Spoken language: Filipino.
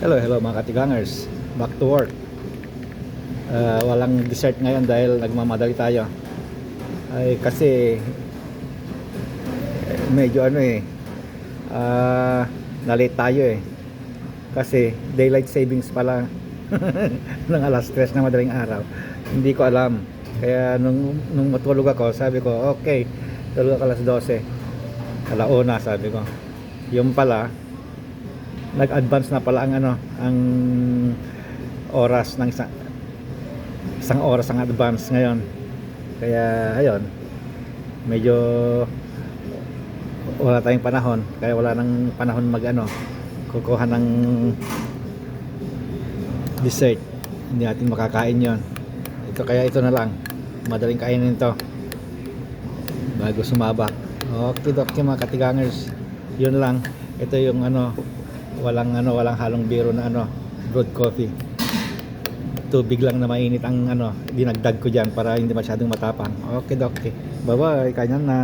Hello, hello mga katigangers. Back to work. Walang dessert ngayon dahil nagmamadali tayo. Ay kasi medyo na-late tayo eh. Kasi daylight savings pala ng alas 3 na madaling araw. Hindi ko alam. Kaya nung matulog ako, sabi ko, okay, tulog ako alas 12. Alauna, sabi ko. Yung pala, nag-advance na pala ang oras ng isang oras ang advance ngayon. Kaya ayun, medyo wala tayong panahon, kaya wala nang panahon kukuha ng dessert. Hindi natin makakain yon. Ito na lang, madaling kainin ito bago sumabak. Okay mga katigangers, yun lang. Ito yung walang halong biro na brewed coffee. Tubig lang na mainit ang dinagdag ko diyan para hindi masyadong matapang. Okay. Bye bye, kanya na.